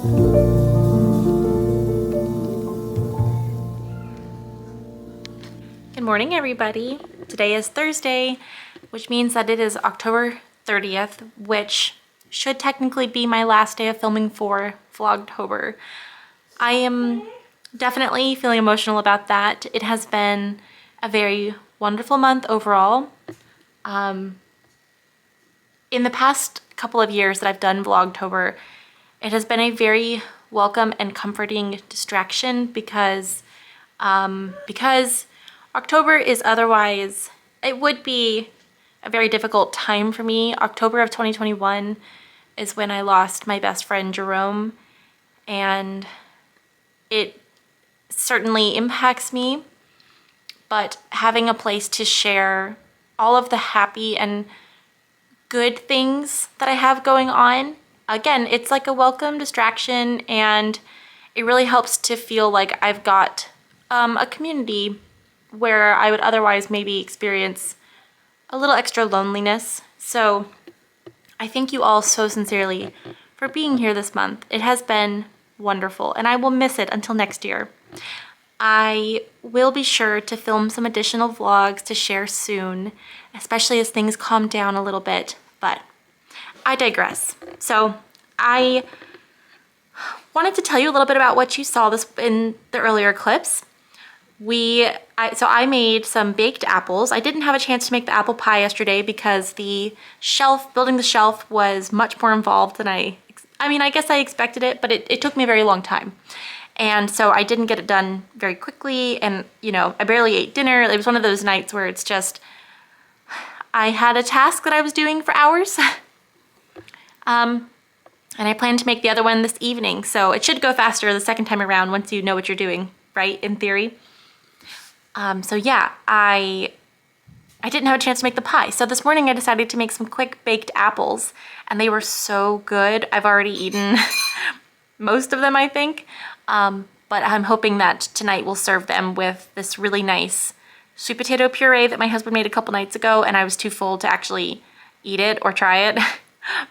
Good morning, everybody. Today is Thursday, which means that it is October 30th, which should technically be my last day of filming for Vlogtober. I am definitely feeling emotional about that. It has been a very wonderful month overall. In the past couple of years that I've done Vlogtober, it has been a very welcome and comforting distraction because October is otherwise, it would be a very difficult time for me. October of 2021 is when I lost my best friend Jerome, and it certainly impacts me, but having a place to share all of the happy and good things that I have going on, again, it's like a welcome distraction, and it really helps to feel like I've got a community where I would otherwise maybe experience a little extra loneliness. So I thank you all so sincerely for being here this month. It has been wonderful, and I will miss it until next year. I will be sure to film some additional vlogs to share soon, especially as things calm down a little bit, but I digress. So I wanted to tell you a little bit about what you saw in the earlier clips. So I made some baked apples. I didn't have a chance to make the apple pie yesterday because building the shelf was much more involved than I guess I expected it, but it took me a very long time. And so I didn't get it done very quickly, and I barely ate dinner. It was one of those nights where it's just, I had a task that I was doing for hours. And I plan to make the other one this evening, so it should go faster the second time around once you know what you're doing, right, in theory. So yeah, I didn't have a chance to make the pie. So this morning I decided to make some quick baked apples, and they were so good. I've already eaten most of them, I think. But I'm hoping that tonight we'll serve them with this really nice sweet potato puree that my husband made a couple nights ago, and I was too full to actually eat it or try it.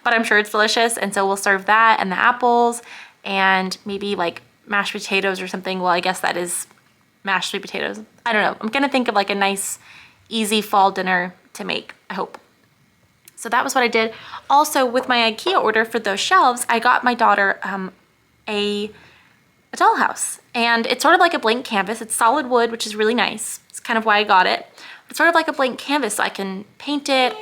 But I'm sure it's delicious, and so we'll serve that and the apples and maybe like mashed potatoes or something. Well, I guess that is mashed sweet potatoes. I don't know. I'm gonna think of like a nice, easy fall dinner to make, I hope. So that was what I did. Also, with my IKEA order for those shelves, I got my daughter a dollhouse. And it's sort of like a blank canvas. It's solid wood, which is really nice. It's kind of why I got it. It's sort of like a blank canvas, so I can paint it.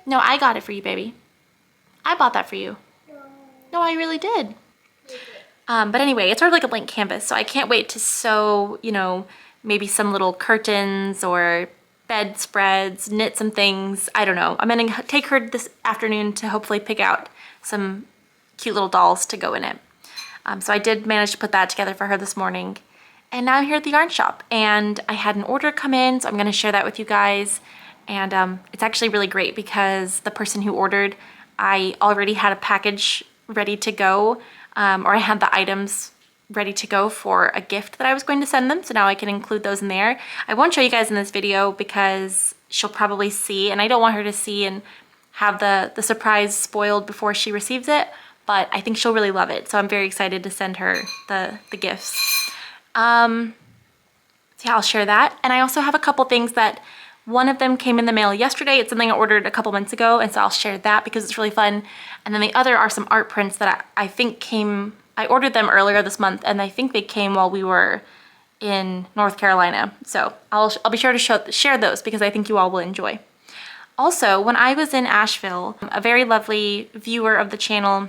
No, I got it for you, baby. I bought that for you. No, I really did. But anyway, it's sort of like a blank canvas, so I can't wait to sew, maybe some little curtains or bedspreads, knit some things. I don't know. I'm gonna take her this afternoon to hopefully pick out some cute little dolls to go in it. So I did manage to put that together for her this morning. And now I'm here at the yarn shop, and I had an order come in, so I'm gonna share that with you guys. And it's actually really great because the person who ordered, I already had a package ready to go, or I had the items ready to go for a gift that I was going to send them, so now I can include those in there. I won't show you guys in this video because she'll probably see, and I don't want her to see and have the surprise spoiled before she receives it, but I think she'll really love it, so I'm very excited to send her the gifts. So yeah, I'll share that. And I also have a couple things that one of them came in the mail yesterday. It's something I ordered a couple months ago, and so I'll share that because it's really fun. And then the other are some art prints that I think came, I ordered them earlier this month, and I think they came while we were in North Carolina. So I'll be sure to share those because I think you all will enjoy. Also, when I was in Asheville, a very lovely viewer of the channel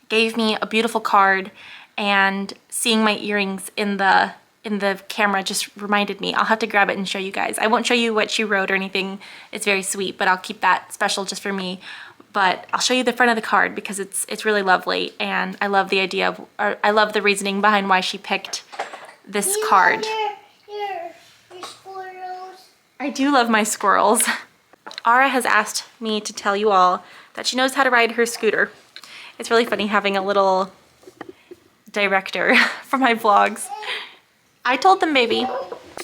gave me a beautiful card, and seeing my earrings in the camera just reminded me. I'll have to grab it and show you guys. I won't show you what she wrote or anything. It's very sweet, but I'll keep that special just for me. But I'll show you the front of the card because it's really lovely, and I love the idea of, or I love the reasoning behind why she picked this card. Your squirrels. I do love my squirrels. Ara has asked me to tell you all that she knows how to ride her scooter. It's really funny having a little director for my vlogs. I told them, baby.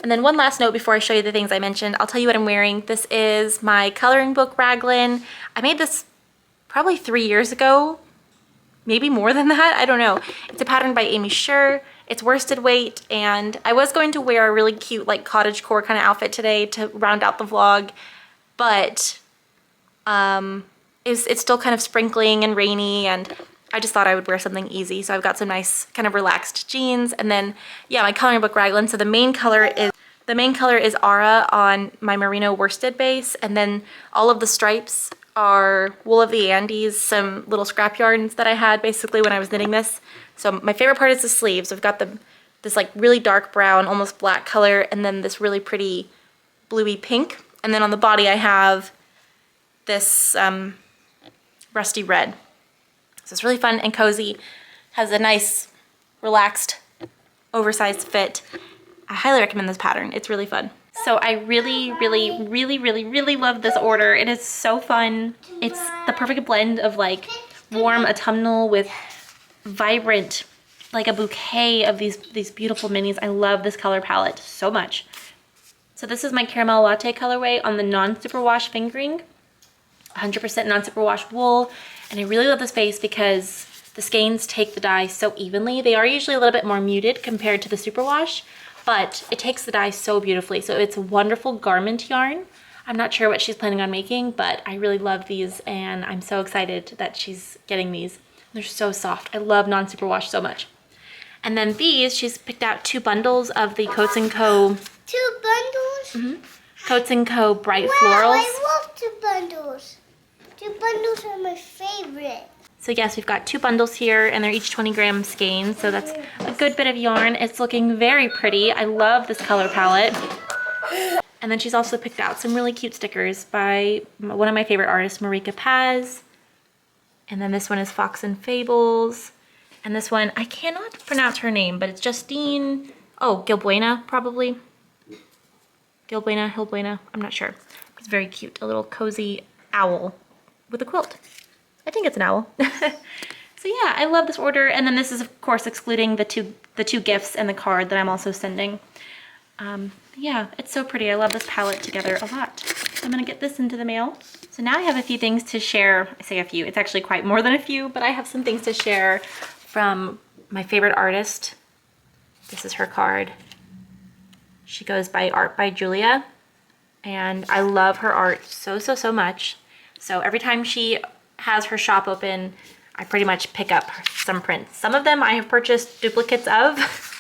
And then one last note before I show you the things I mentioned, I'll tell you what I'm wearing. This is my coloring book raglan. I made this probably 3 years ago, maybe more than that, I don't know. It's a pattern by Amy Scher. It's worsted weight, and I was going to wear a really cute like cottagecore kind of outfit today to round out the vlog, but it's still kind of sprinkling and rainy, and I just thought I would wear something easy. So I've got some nice kind of relaxed jeans, and then yeah, my coloring book raglan. So the main color is Aura on my merino worsted base, and then all of the stripes are Wool of the Andes, some little scrap yarns that I had basically when I was knitting this. So my favorite part is the sleeves. I've got this like really dark brown, almost black color, and then this really pretty bluey pink. And then on the body I have this rusty red. So it's really fun and cozy. Has a nice, relaxed, oversized fit. I highly recommend this pattern. It's really fun. So I really, really, really, really, really love this order. It is so fun. It's the perfect blend of like warm autumnal with vibrant, like a bouquet of these beautiful minis. I love this color palette so much. So this is my caramel latte colorway on the non-superwash fingering, 100% non-superwash wool. And I really love this base because the skeins take the dye so evenly. They are usually a little bit more muted compared to the superwash, but it takes the dye so beautifully. So it's a wonderful garment yarn. I'm not sure what she's planning on making, but I really love these, and I'm so excited that she's getting these. They're so soft. I love non-superwash so much. And then these, she's picked out 2 bundles of the Coats & Co. 2 bundles? Coats & Co. Bright Wow, Florals. I love 2 bundles. 2 bundles are my favorite. So yes, we've got 2 bundles here, and they're each 20-gram skeins, so that's a good bit of yarn. It's looking very pretty. I love this color palette. And then she's also picked out some really cute stickers by one of my favorite artists, Marika Paz. And then this one is Fox and Fables. And this one, I cannot pronounce her name, but it's Justine, Gilbuena, probably. Hilbuena, I'm not sure. It's very cute, a little cozy owl with a quilt. I think it's an owl. So yeah, I love this order. And then this is of course excluding the two gifts and the card that I'm also sending. Yeah, it's so pretty. I love this palette together a lot. So I'm gonna get this into the mail. So now I have a few things to share. I say a few, it's actually quite more than a few, but I have some things to share from my favorite artist. This is her card. She goes by Art by Julia, and I love her art so, so, so much. So every time she has her shop open, I pretty much pick up some prints. Some of them I have purchased duplicates of.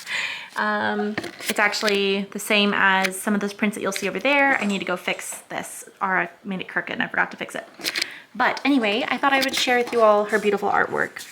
It's actually the same as some of those prints that you'll see over there. I need to go fix this, or I made it crooked and I forgot to fix it. But anyway, I thought I would share with you all her beautiful artwork.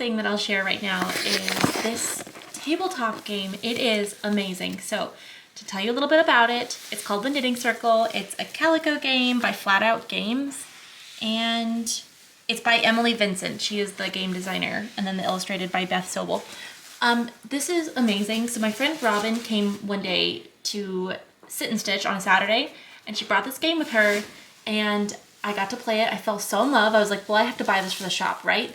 thing that I'll share right now is this tabletop game. It is amazing. So to tell you a little bit about it, it's called The Knitting Circle. It's a calico game by Flat Out Games, and it's by Emily Vincent. She is the game designer, and then illustrated by Beth Sobel. This is amazing. So my friend Robin came one day to sit and stitch on a Saturday, and she brought this game with her, and I got to play it. I fell so in love. I was like, well, I have to buy this for the shop, right?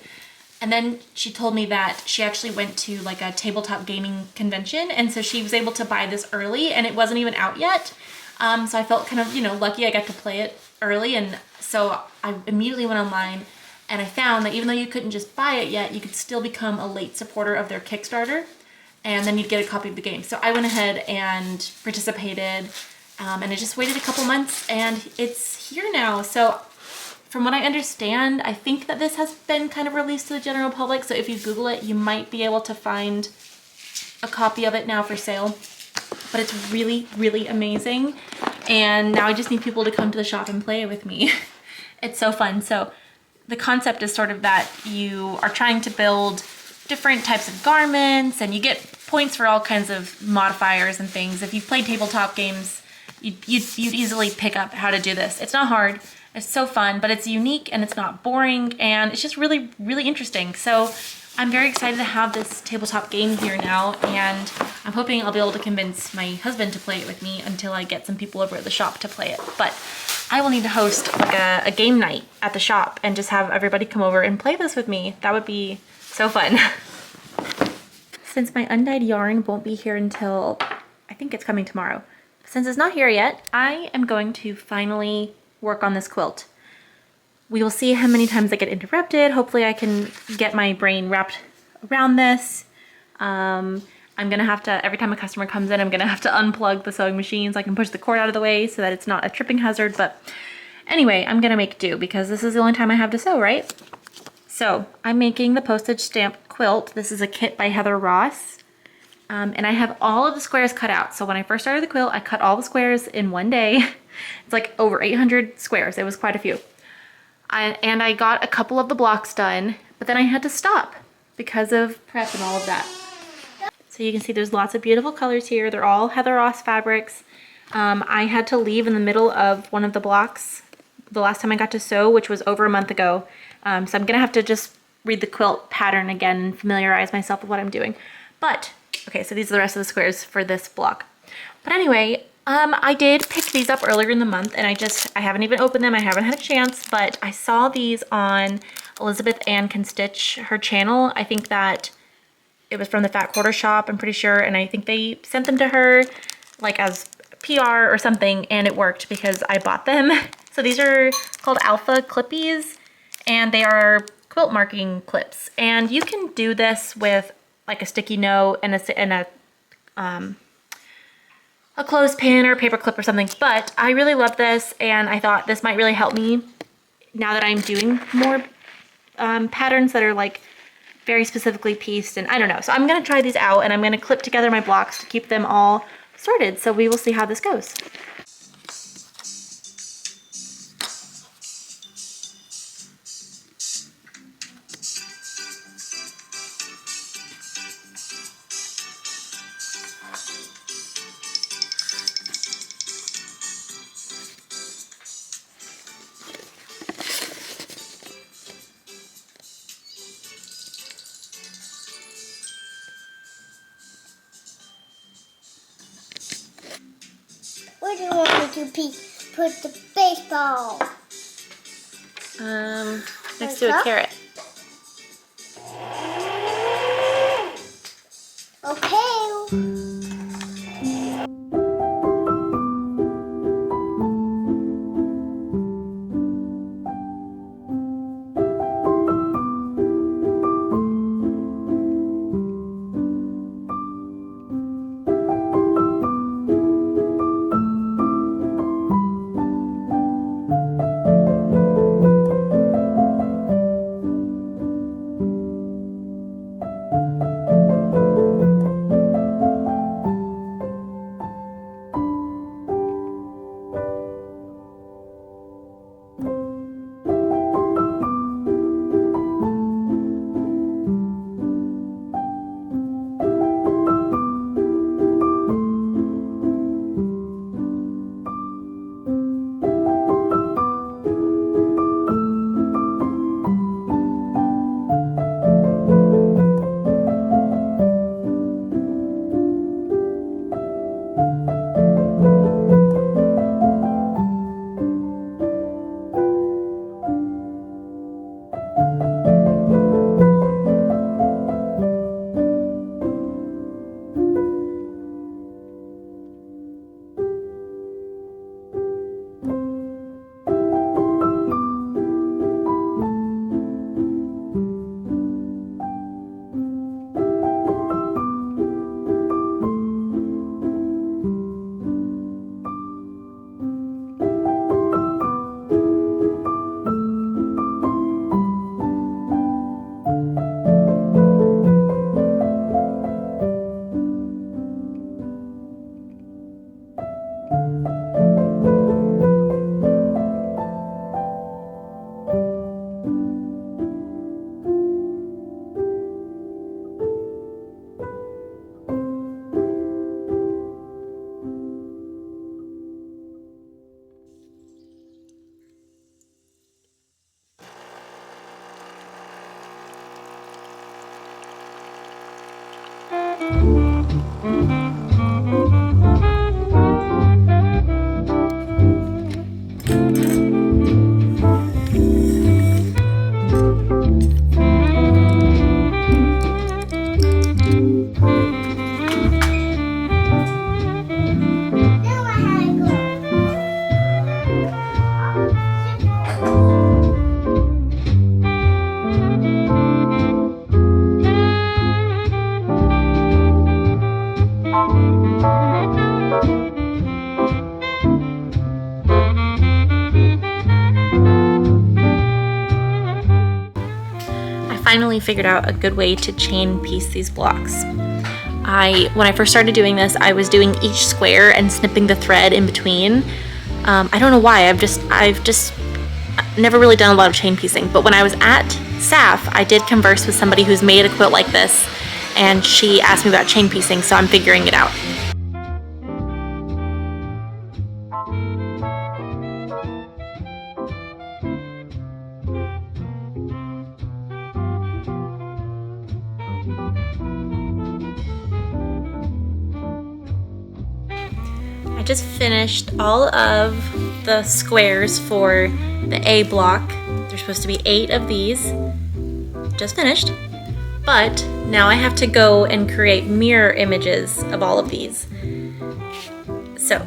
And then she told me that she actually went to like a tabletop gaming convention, and so she was able to buy this early, and it wasn't even out yet. So I felt kind of, lucky I got to play it early, and so I immediately went online, and I found that even though you couldn't just buy it yet, you could still become a late supporter of their Kickstarter, and then you'd get a copy of the game. So I went ahead and participated, and I just waited a couple months, and it's here now. So from what I understand, I think that this has been kind of released to the general public, so if you Google it, you might be able to find a copy of it now for sale. But it's really, really amazing, and now I just need people to come to the shop and play it with me. It's so fun. So the concept is sort of that you are trying to build different types of garments, and you get points for all kinds of modifiers and things. If you've played tabletop games, you'd easily pick up how to do this. It's not hard. It's so fun, but it's unique and it's not boring, and it's just really, really interesting. So I'm very excited to have this tabletop game here now, and I'm hoping I'll be able to convince my husband to play it with me until I get some people over at the shop to play it. But I will need to host like a game night at the shop and just have everybody come over and play this with me. That would be so fun. Since my undyed yarn won't be here until, I think it's coming tomorrow. Since it's not here yet, I am going to finally work on this quilt. We will see how many times I get interrupted. Hopefully I can get my brain wrapped around this. I'm gonna have to, every time a customer comes in, I'm gonna have to unplug the sewing machine so I can push the cord out of the way so that it's not a tripping hazard. But anyway, I'm gonna make do because this is the only time I have to sew, right? So I'm making the postage stamp quilt. This is a kit by Heather Ross. And I have all of the squares cut out. So when I first started the quilt, I cut all the squares in one day. It's like over 800 squares. It was quite a few. And I got a couple of the blocks done, but then I had to stop because of prep and all of that. So you can see there's lots of beautiful colors here. They're all Heather Ross fabrics. I had to leave in the middle of one of the blocks the last time I got to sew, which was over a month ago. So I'm gonna have to just read the quilt pattern again and familiarize myself with what I'm doing. But, okay, so these are the rest of the squares for this block. But anyway, I did pick these up earlier in the month, and I haven't even opened them. I haven't had a chance, but I saw these on Elizabeth Ann Can Stitch, her channel. I think that it was from the Fat Quarter Shop, I'm pretty sure, and I think they sent them to her like as PR or something, and it worked because I bought them. So these are called Alpha Clippies, and they are quilt marking clips. And you can do this with like a sticky note and a clothespin or a paper clip or something, but I really love this, and I thought this might really help me now that I'm doing more patterns that are like very specifically pieced, and I don't know. So I'm gonna try these out, and I'm gonna clip together my blocks to keep them all sorted, so we will see how this goes. Where do you want me to put the baseball? Next to a carrot. Okay. Finally figured out a good way to chain piece these blocks. When I first started doing this, I was doing each square and snipping the thread in between. I don't know why, I've just never really done a lot of chain piecing, but when I was at SAF, I did converse with somebody who's made a quilt like this, and she asked me about chain piecing, so I'm figuring it out. I just finished all of the squares for the A block. There's supposed to be 8 of these. Just finished. But now I have to go and create mirror images of all of these. So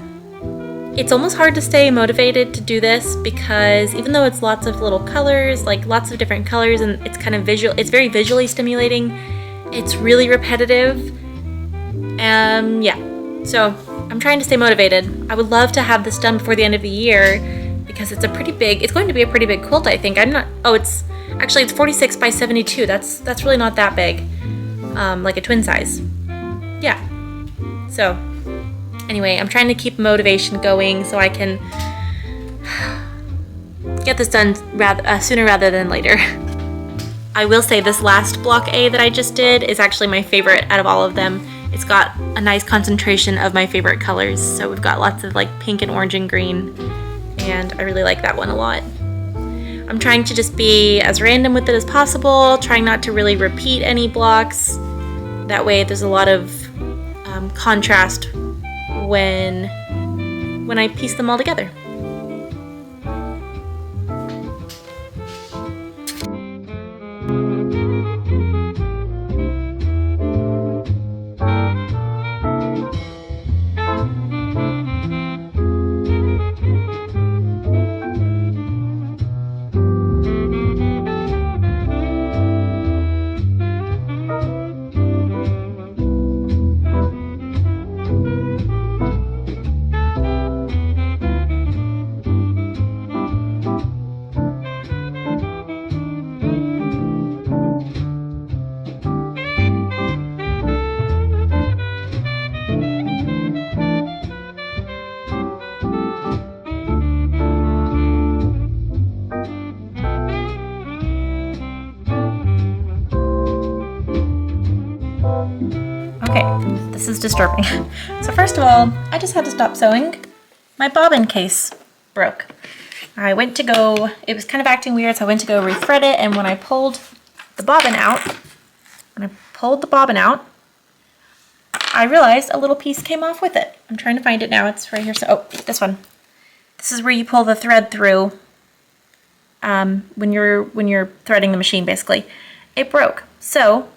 it's almost hard to stay motivated to do this because even though it's lots of little colors, like lots of different colors, and it's kind of visual, it's very visually stimulating, it's really repetitive. Yeah, so I'm trying to stay motivated. I would love to have this done before the end of the year because it's going to be a pretty big quilt, I think. It's 46 by 72. That's really not that big. Like a twin size. Yeah. So anyway, I'm trying to keep motivation going so I can get this done sooner rather than later. I will say this last block A that I just did is actually my favorite out of all of them. It's got a nice concentration of my favorite colors. So we've got lots of like pink and orange and green, and I really like that one a lot. I'm trying to just be as random with it as possible, trying not to really repeat any blocks. That way there's a lot of contrast when I piece them all together. Okay, this is disturbing. So first of all, I just had to stop sewing. My bobbin case broke. I went to go, it was kind of acting weird, so I went to go rethread it, and when I pulled the bobbin out, I realized a little piece came off with it. I'm trying to find it now, it's right here. So, oh, this one. This is where you pull the thread through when you're threading the machine, basically. It broke. So,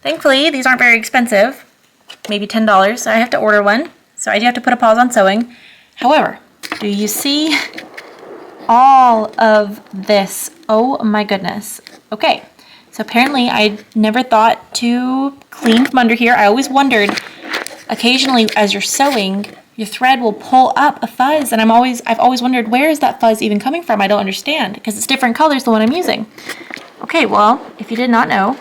thankfully, these aren't very expensive, maybe $10, so I have to order one. So I do have to put a pause on sewing. However, do you see all of this? Oh my goodness. Okay, so apparently I never thought to clean from under here. I always wondered, occasionally as you're sewing, your thread will pull up a fuzz, and I've always wondered, where is that fuzz even coming from? I don't understand, because it's different colors than what I'm using. Okay, well, if you did not know,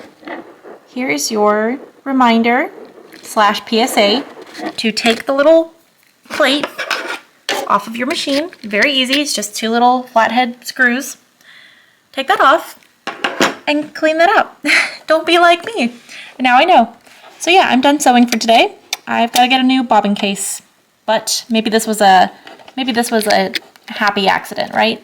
here is your reminder / PSA to take the little plate off of your machine. Very easy, it's just 2 little flathead screws. Take that off and clean that up. Don't be like me. And now I know. So yeah, I'm done sewing for today. I've got to get a new bobbin case, but maybe this was a happy accident, right?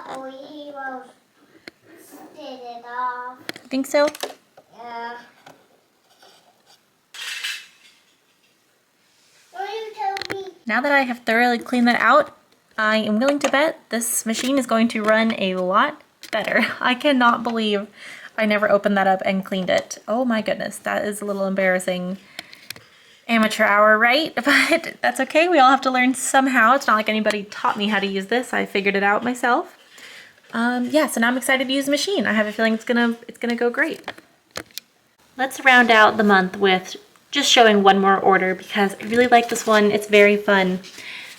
Probably he will spit it off. I think so. Yeah. Will you tell me? Now that I have thoroughly cleaned that out, I am willing to bet this machine is going to run a lot better. I cannot believe I never opened that up and cleaned it. Oh my goodness, that is a little embarrassing. Amateur hour, right? But that's okay. We all have to learn somehow. It's not like anybody taught me how to use this. I figured it out myself. Yeah, so now I'm excited to use the machine. I have a feeling it's gonna go great. Let's round out the month with just showing one more order because I really like this one. It's very fun.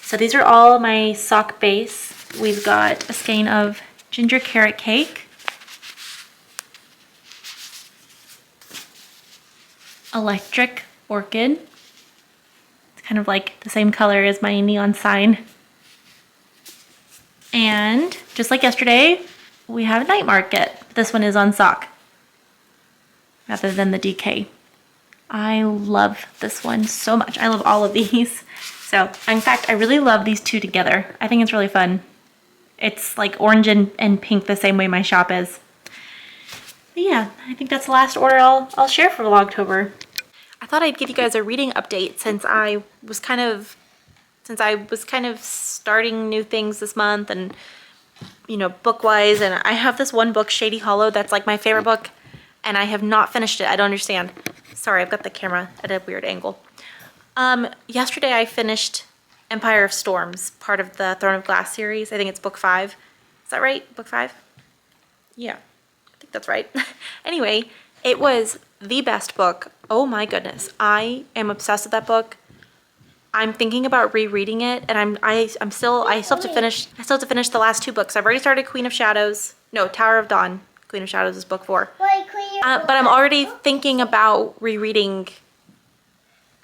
So these are all my sock base. We've got a skein of ginger carrot cake, electric orchid. It's kind of like the same color as my neon sign. And just like yesterday, we have a night market. This one is on sock rather than the DK. I love this one so much. I love all of these. So, in fact, I really love these two together. I think it's really fun. It's like orange and pink the same way my shop is. But yeah, I think that's the last order I'll share for Vlogtober. I thought I'd give you guys a reading update since I was kind of starting new things this month and, you know, book-wise, and I have this one book, Shady Hollow, that's like my favorite book, and I have not finished it. I don't understand. Sorry, I've got the camera at a weird angle. Yesterday I finished Empire of Storms, part of the Throne of Glass series. I think it's book 5. Is that right? Book 5? Yeah, I think that's right. Anyway, it was the best book. Oh my goodness. I am obsessed with that book. I'm thinking about rereading it, and I still have to finish the last 2 books. I've already started Tower of Dawn. Queen of Shadows is book 4. But I'm already thinking about rereading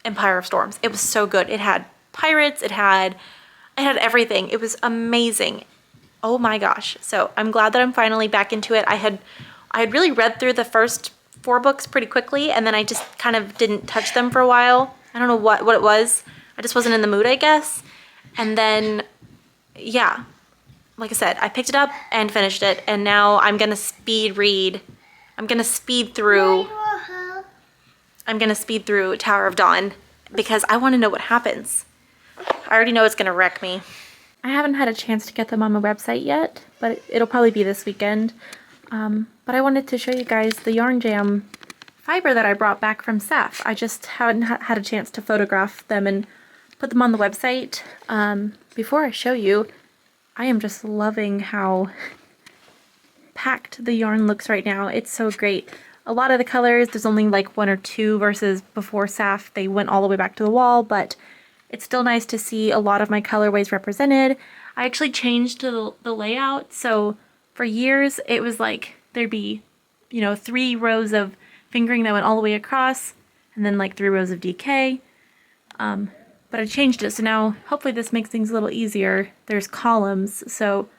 Empire of Storms. It was so good. It had pirates, it had everything. It was amazing. Oh my gosh. So I'm glad that I'm finally back into it. I had really read through the first 4 books pretty quickly, and then I just kind of didn't touch them for a while. I don't know what it was. I just wasn't in the mood, I guess. And then, yeah, like I said, I picked it up and finished it, and now I'm gonna speed read. I'm gonna speed through Tower of Dawn because I want to know what happens. I already know it's gonna wreck me. I haven't had a chance to get them on my website yet, but it'll probably be this weekend. But I wanted to show you guys the Yarn Jam fiber that I brought back from Saf. I just haven't had a chance to photograph them and put them on the website. Before I show you, I am just loving how packed the yarn looks right now. It's so great. A lot of the colors, there's only like 1 or 2 versus before Saf, they went all the way back to the wall, but it's still nice to see a lot of my colorways represented. I actually changed the layout, so for years it was like there'd be, you know, 3 rows of fingering that went all the way across, and then like 3 rows of DK. But I changed it, so now hopefully this makes things a little easier. There's columns, so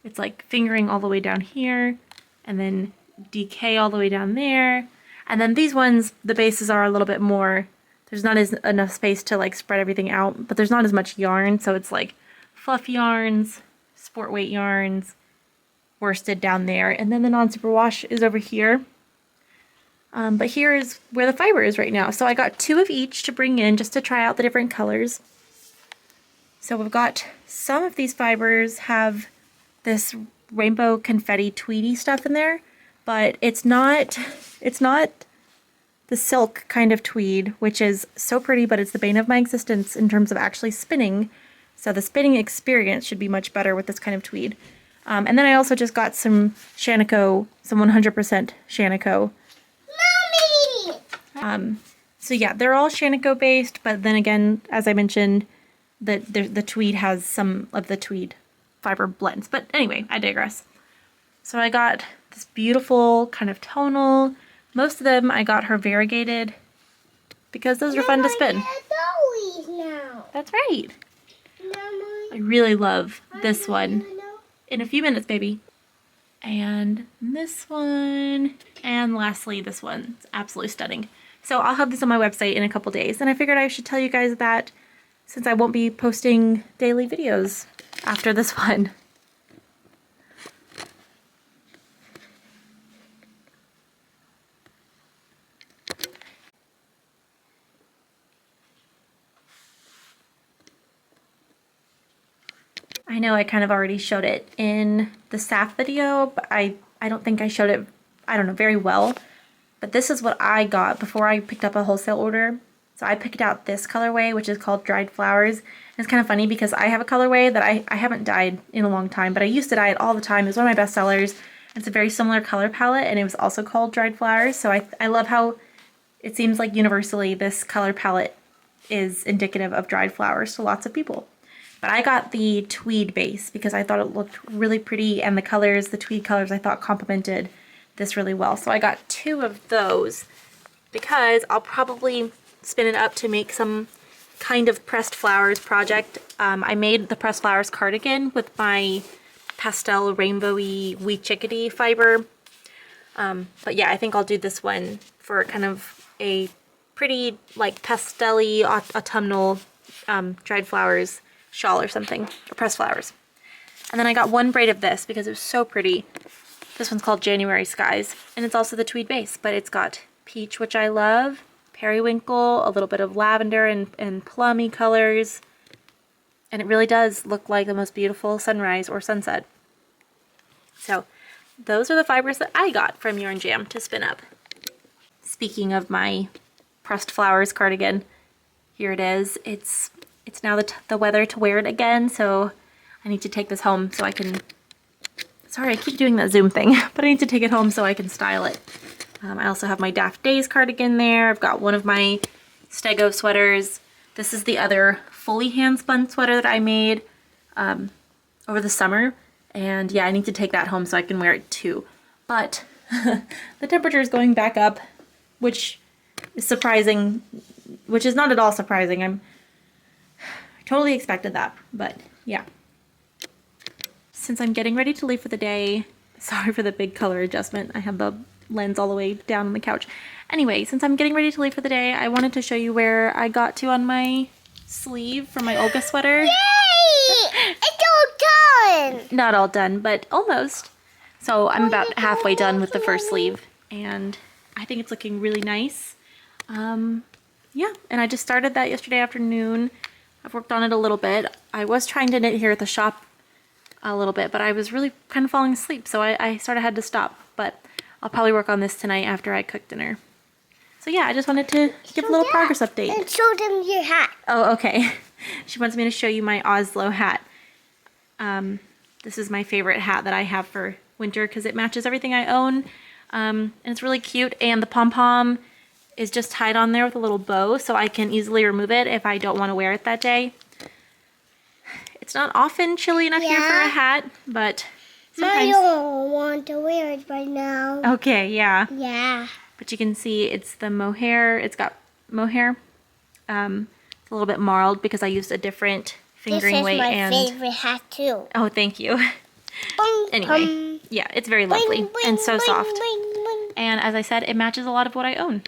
it's like fingering all the way down here, and then DK all the way down there. And then these ones, the bases are a little bit more, there's not enough space to like spread everything out, but there's not as much yarn, so it's like fluff yarns, sport weight yarns, worsted down there, and then the non-superwash is over here. But here is where the fiber is right now. So I got 2 of each to bring in just to try out the different colors. So we've got some of these fibers have this rainbow confetti tweedy stuff in there, but it's not the silk kind of tweed, which is so pretty, but it's the bane of my existence in terms of actually spinning. So the spinning experience should be much better with this kind of tweed. And then I also just got some Shanico, some 100% Shanico. So yeah, they're all Shanico based, but then again, as I mentioned, the tweed has some of the tweed fiber blends. But anyway, I digress. So I got this beautiful kind of tonal. Most of them I got her variegated because those are fun to spin. That's right. I really love this one. In a few minutes, baby. And this one, and lastly this one. It's absolutely stunning. So I'll have this on my website in a couple days, and I figured I should tell you guys that since I won't be posting daily videos after this one. I know I kind of already showed it in the Saf video, but I don't think I showed it. I don't know, very well. But this is what I got before I picked up a wholesale order. So I picked out this colorway, which is called Dried Flowers. And it's kind of funny because I have a colorway that I haven't dyed in a long time, but I used to dye it all the time. It was one of my best sellers. It's a very similar color palette, and it was also called Dried Flowers. So I love how it seems like universally this color palette is indicative of dried flowers to lots of people. But I got the tweed base because I thought it looked really pretty, and the colors, the tweed colors, I thought complemented this really well. So I got 2 of those because I'll probably spin it up to make some kind of pressed flowers project. I made the pressed flowers cardigan with my pastel rainbowy wee chickadee fiber. But yeah, I think I'll do this one for kind of a pretty like pastel-y autumnal dried flowers shawl or something, or pressed flowers. And then I got 1 braid of this because it was so pretty. This one's called January Skies, and it's also the tweed base, but it's got peach, which I love, periwinkle, a little bit of lavender and plummy colors, and it really does look like the most beautiful sunrise or sunset. So those are the fibers that I got from Yarn Jam to spin up. Speaking of my pressed flowers cardigan, here it is. It's now the weather to wear it again, so I need to take this home so I can, sorry I keep doing that zoom thing, but I need to take it home so I can style it. I also have my Daft Days cardigan there. I've got one of my Stego sweaters. This is the other fully hand spun sweater that I made over the summer, and yeah, I need to take that home so I can wear it too. But the temperature is going back up, which is surprising, which is not at all surprising. I totally expected that, but yeah. Since I'm getting ready to leave for the day, sorry for the big color adjustment. I have the lens all the way down on the couch. Anyway, since I'm getting ready to leave for the day, I wanted to show you where I got to on my sleeve for my Olga sweater. Yay! It's all done! Not all done, but almost. So I'm about halfway done with the first sleeve, and I think it's looking really nice. Yeah, and I just started that yesterday afternoon. I've worked on it a little bit. I was trying to knit here at the shop a little bit, but I was really kind of falling asleep, so I sort of had to stop. But I'll probably work on this tonight after I cook dinner. So yeah, I just wanted to give a little progress update. And show them your hat. Oh, okay. She wants me to show you my Oslo hat. This is my favorite hat that I have for winter because it matches everything I own. And it's really cute, and the pom-pom is just tied on there with a little bow, so I can easily remove it if I don't want to wear it that day. It's not often chilly enough here for a hat, but sometimes... I don't want to wear it right now. Okay, yeah. Yeah. But you can see it's the mohair. It's got mohair. It's a little bit marled because I used a different fingering weight. This is my favorite hat too. Oh, thank you. Bum, Anyway, bum. yeah, it's very lovely Boing, boing, and so boing, soft. boing, boing. And as I said, it matches a lot of what I own.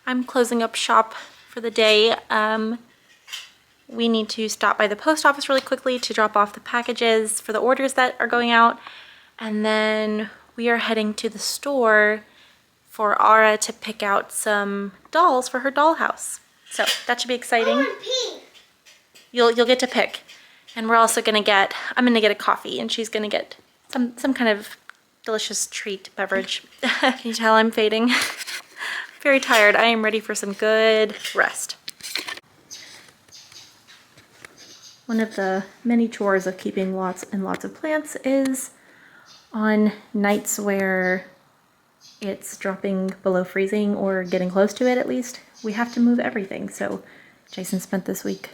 I'm closing up shop for the day. We need to stop by the post office really quickly to drop off the packages for the orders that are going out. And then we are heading to the store for Ara to pick out some dolls for her dollhouse. So that should be exciting. I want pink. You'll get to pick. And we're also gonna get, I'm gonna get a coffee, and she's gonna get some kind of delicious treat beverage. Can you tell I'm fading? Very tired. I am ready for some good rest. One of the many chores of keeping lots and lots of plants is on nights where it's dropping below freezing or getting close to it at least, we have to move everything. So Jason spent this week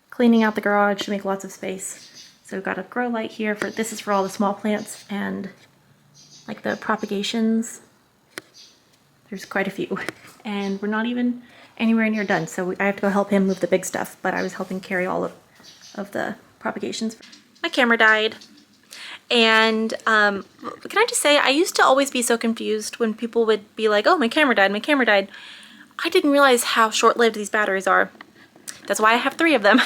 cleaning out the garage to make lots of space. So we've got a grow light here for, this is for all the small plants and like the propagations. There's quite a few, and we're not even anywhere near done. So I have to go help him move the big stuff, but I was helping carry all of the propagations. My camera died. And can I just say, I used to always be so confused when people would be like, oh, my camera died, my camera died. I didn't realize how short-lived these batteries are. That's why I have 3 of them.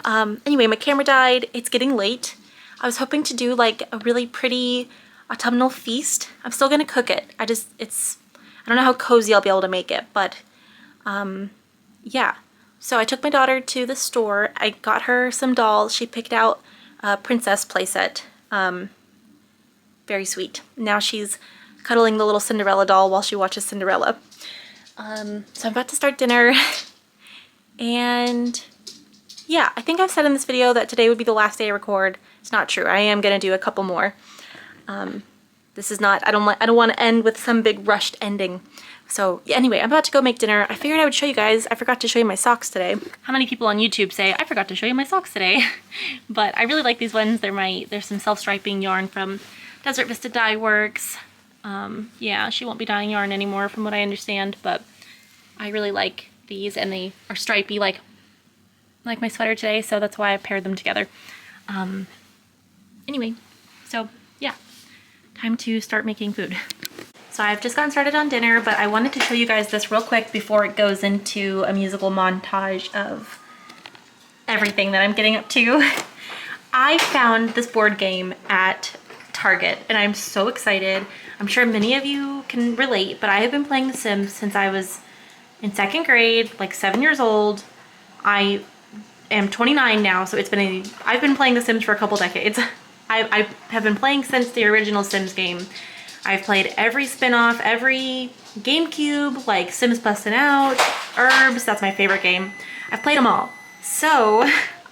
Anyway, my camera died. It's getting late. I was hoping to do like a really pretty autumnal feast. I'm still gonna cook it. I don't know how cozy I'll be able to make it, but yeah. So I took my daughter to the store. I got her some dolls. She picked out a princess playset. Very sweet. Now she's cuddling the little Cinderella doll while she watches Cinderella. So I'm about to start dinner. And yeah, I think I've said in this video that today would be the last day I record. It's not true. I am gonna do a couple more. This is not, I don't want to end with some big rushed ending. So yeah, anyway, I'm about to go make dinner. I figured I would show you guys. I forgot to show you my socks today. How many people on YouTube say, I forgot to show you my socks today? But I really like these ones. They're some self-striping yarn from Desert Vista Dye Works. Yeah, she won't be dyeing yarn anymore from what I understand, but I really like these, and they are stripy like my sweater today, so that's why I paired them together. Anyway, so yeah, time to start making food. So I've just gotten started on dinner, but I wanted to show you guys this real quick before it goes into a musical montage of everything that I'm getting up to. I found this board game at Target, and I'm so excited. I'm sure many of you can relate, but I have been playing The Sims since I was in 2nd grade, like 7 years old. I am 29 now, so I've been playing The Sims for a couple decades. I have been playing since the original Sims game. I've played every spin-off, every GameCube, like Sims Bustin' Out, Herbs, that's my favorite game. I've played them all. So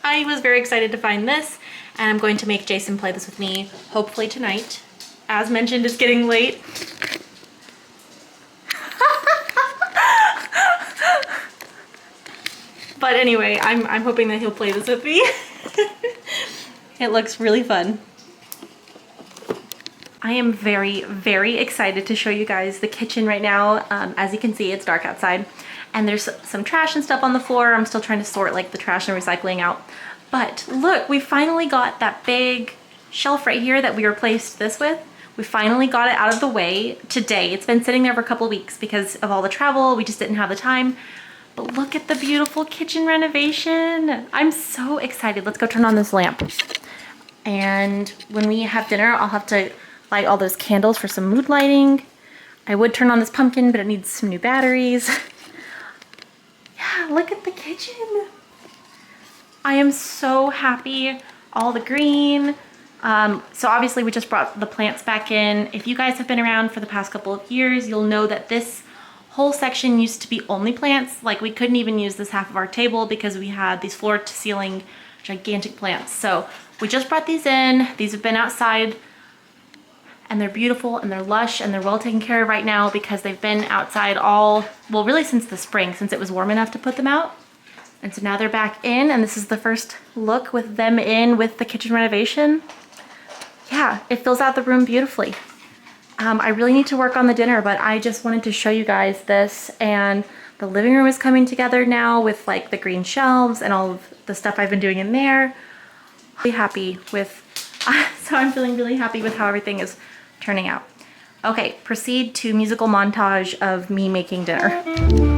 I was very excited to find this, and I'm going to make Jason play this with me, hopefully tonight. As mentioned, it's getting late. But anyway, I'm hoping that he'll play this with me. It looks really fun. I am very, very excited to show you guys the kitchen right now. As you can see, it's dark outside, and there's some trash and stuff on the floor. I'm still trying to sort like the trash and recycling out. But look, we finally got that big shelf right here that we replaced this with. We finally got it out of the way today. It's been sitting there for a couple weeks because of all the travel. We just didn't have the time. But look at the beautiful kitchen renovation. I'm so excited. Let's go turn on this lamp. And when we have dinner, I'll have to light all those candles for some mood lighting. I would turn on this pumpkin, but it needs some new batteries. Yeah, look at the kitchen. I am so happy. All the green. So obviously we just brought the plants back in. If you guys have been around for the past couple of years, you'll know that this whole section used to be only plants. Like, we couldn't even use this half of our table because we had these floor to ceiling gigantic plants. So we just brought these in. These have been outside, and they're beautiful and they're lush and they're well taken care of right now because they've been outside well, really since the spring, since it was warm enough to put them out. And so now they're back in, and this is the first look with them in with the kitchen renovation. Yeah, it fills out the room beautifully. I really need to work on the dinner, but I just wanted to show you guys this, and the living room is coming together now with like the green shelves and all of the stuff I've been doing in there. Really happy with, so I'm feeling really happy with how everything is turning out. Okay, proceed to musical montage of me making dinner.